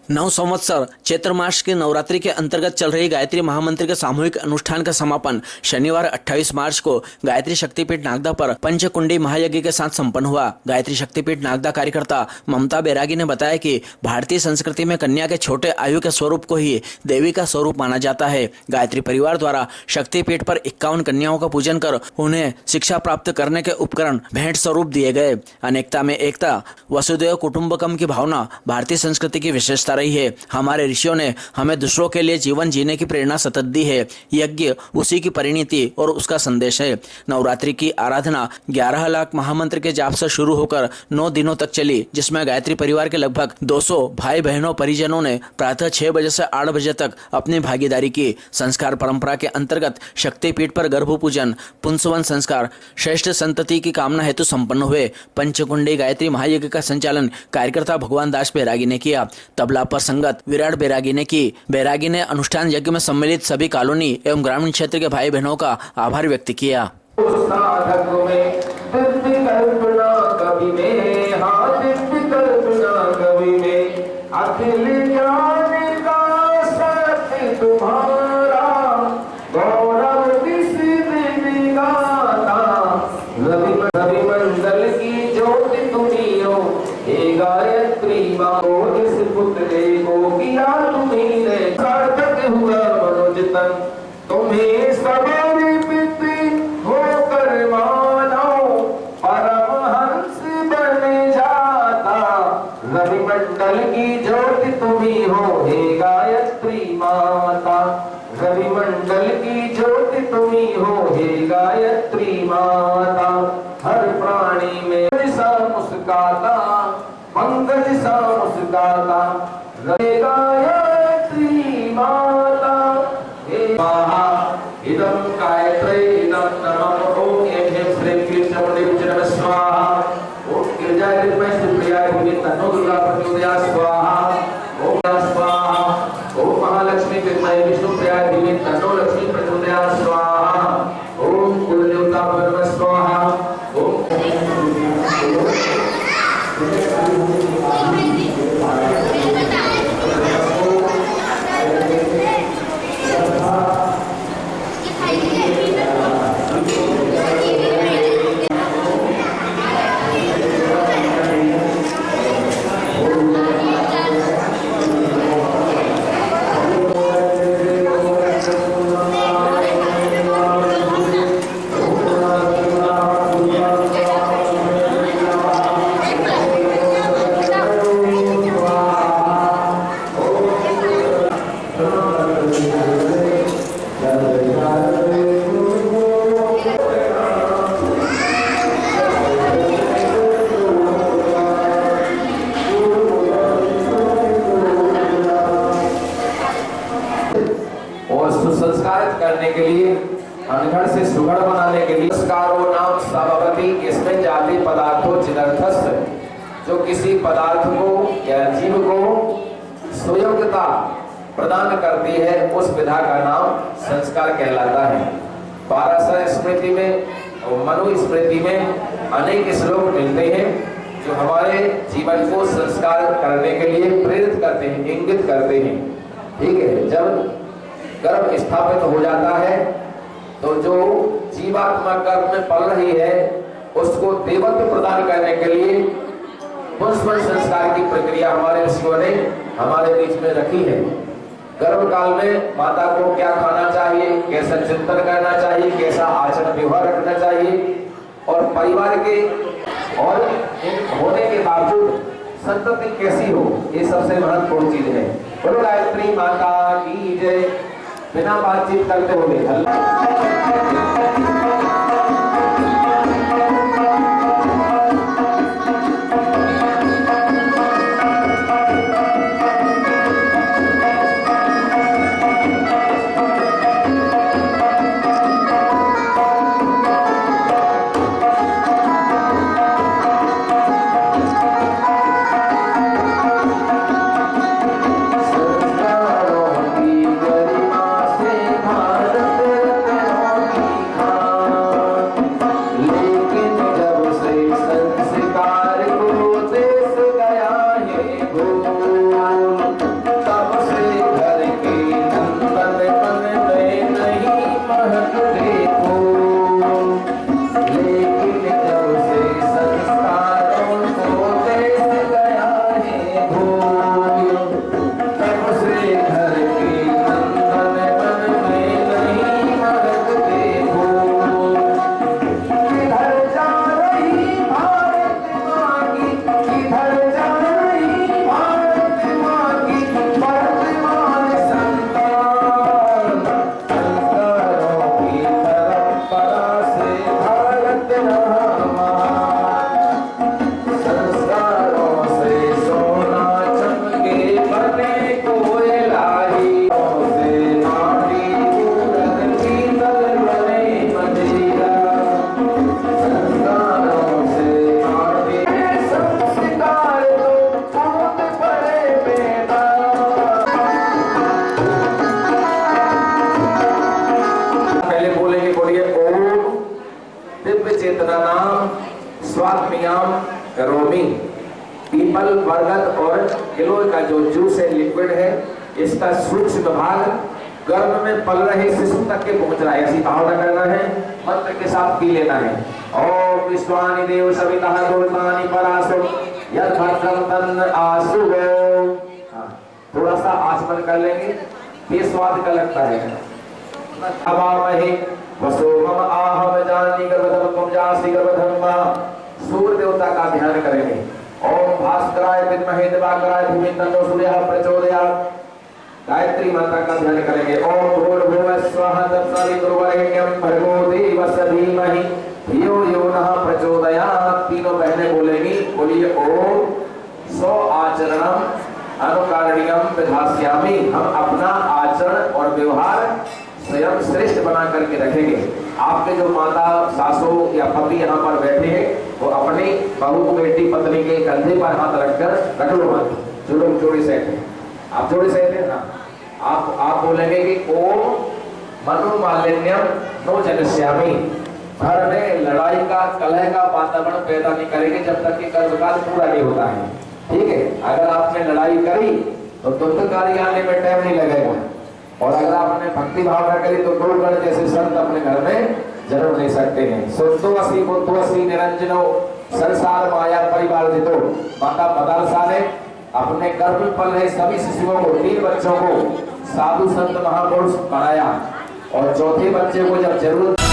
नव संवत्सर चैत्र मास के नवरात्रि के अंतर्गत चल रही गायत्री महामंत्र के सामूहिक अनुष्ठान का समापन शनिवार 28 मार्च को गायत्री शक्तिपीठ नागदा पर पंचकुंडी महायज्ञ के साथ संपन्न हुआ। गायत्री शक्तिपीठ नागदा कार्यकर्ता ममता बैरागी ने बताया कि भारतीय संस्कृति में कन्या के छोटे आयु के स्वरूप को ही देवी का स्वरूप माना जाता है। गायत्री परिवार द्वारा शक्तिपीठ पर 51 कन्याओं का पूजन कर उन्हें शिक्षा प्राप्त करने के उपकरण भेंट स्वरूप दिए गए। अनेकता में एकता, वसुदैव कुटुंबकम की भावना भारतीय संस्कृति की विशेषता रही है। हमारे ऋषियों ने हमें दूसरों के लिए जीवन जीने की प्रेरणा सतत दी है। यज्ञ उसी की परिणति और उसका संदेश है। नवरात्रि की आराधना 11 लाख महामंत्र के जाप से शुरू होकर 9 दिनों तक चली, जिसमें गायत्री परिवार के लगभग 200 भाई बहनों परिजनों ने प्रातः 6 बजे से 8 बजे तक अपनी भागीदारी की। संस्कार परंपरा के अंतर्गत शक्तिपीठ पर गर्भ पूजन, पुंसवन संस्कार श्रेष्ठ संतति की कामना हेतु संपन्न हुए। पंचकुंडी गायत्री महायज्ञ का संचालन कार्यकर्ता भगवान दास बैरागी ने किया। तबला पर संगत विराट बैरागी ने की। बैरागी ने अनुष्ठान यज्ञ में सम्मिलित सभी कॉलोनी एवं ग्रामीण क्षेत्र के भाई बहनों का आभार व्यक्त किया। तुम्हें समर्पित होकर मानो परमहंस बन जाता। रवि मंडल की ज्योति तुम्ही हो हे गायत्री माता। रवि मंडल की ज्योति तुम्ही हो हे गायत्री माता। हर प्राणी में सा मुस्काता, पंकज सा मुस्काता। रवि गायत्री माता इदं गायत्रे इदं नमः ओम ऐं श्रीं कृष्णमूर्ति नमः स्वाहा। ओम गिरिजाय विद्महे सुप्रियाय धीमहि तन्नो दुर्गा प्रचोदयात् स्वाहा। ओम स्वाहा। ओम महालक्ष्मी विद्महे विष्णुप्रियाय धीमहि तन्नो लक्ष्मी प्रचोदयात् स्वाहा। ओम कुलदेवताभ्यो नमः स्वाहा। ओम संस्कारित करने के लिए, अनघड़ से सुघड़ बनाने के लिए संस्कारो नाम सभापति। इसमें जाति पदार्थों जिनर्थस्थ जो किसी पदार्थ को या जीव को सुयोग्यता प्रदान करती है, उस विधा का नाम संस्कार कहलाता है। 1200 स्मृति में और मनु स्मृति में अनेक श्लोक मिलते हैं जो हमारे जीवन को संस्कार करने के लिए प्रेरित करते हैं, इंगित करते हैं। ठीक है, जब गर्भ स्थापित हो जाता है तो जो जीवात्मा गर्भ में पल रही है उसको देवत्व प्रदान करने के लिए पुंसवन संस्कार की प्रक्रिया हमारे ऋषियों ने हमारे बीच में रखी है। गर्भ काल में माता को क्या खाना चाहिए, कैसा चिंतन करना चाहिए, कैसा आचरण व्यवहार रखना चाहिए और परिवार के और होने के बावजूद संतति कैसी हो, ये सबसे महत्वपूर्ण चीज है। बोलो गायत्री माता की जय। बिना बातचीत करते हुए भारत बरगद और गिलोय का जो जूस है, लिक्विड है, इसका सूक्ष्म भाग गर्भ में पल रहे शिशु तक के पहुंच रहा है। ऐसी भावना करना है, मंत्र के साथ पी लेना है। ओम विश्वानि देव सविता दुर्गानि परासो यद भद्रम तन्न आसु। थोड़ा सा आचमन कर लेंगे, ये स्वाद का लगता है। अवामहे वसो मम आहम जानी गर्भधम तुम जासी गर्भधम मा। सूर्य देवता का ध्यान करेंगे। ओम भास्कराय विद्महे दिवाकराय धीमहि तन्नो सूर्यः प्रचोदयात्। गायत्री माता का ध्यान करेंगे। ओम भूर्भुवः स्वः तत्सवितुर्वरेण्यं भर्गो देवस्य धीमहि धियो यो नः प्रचोदयात्। तीनों बहनें बोलेंगी, बोलिए ओम। सो आचरणम अनुकारणीयम विधास्यामि। हम अपना आचरण और व्यवहार स्वयं श्रेष्ठ बना करके रखेंगे। आपके जो माता, सासू या पति यहाँ पर बैठे हैं, वो अपनी बहू, बेटी, पत्नी के कंधे पर हाथ रखकर रख लो हाथ, जो लोग जोड़ी सेट है। आप जोड़ी सेट है ना, आप बोलेंगे कि ओम मनु मालिन्यम नो जनस्यामि। घर में लड़ाई का, कलह का वातावरण पैदा नहीं करेंगे जब तक कि कर्मकाल पूरा नहीं होता है। ठीक है, अगर आपने लड़ाई करी तो तुरंत कार्य आने में टाइम नहीं लगेगा, और अगर आपने भक्ति भावना करी तो दो गण जैसे संत अपने घर में जन्म ले सकते हैं। सुतोसी बुद्धोसी निरंजनो संसार माया परिवार जितो। माता मदरसा ने अपने गर्भ में पल रहे सभी शिशुओं को, 3 बच्चों को साधु संत महापुरुष पढ़ाया, और चौथे बच्चे को जब जरूरत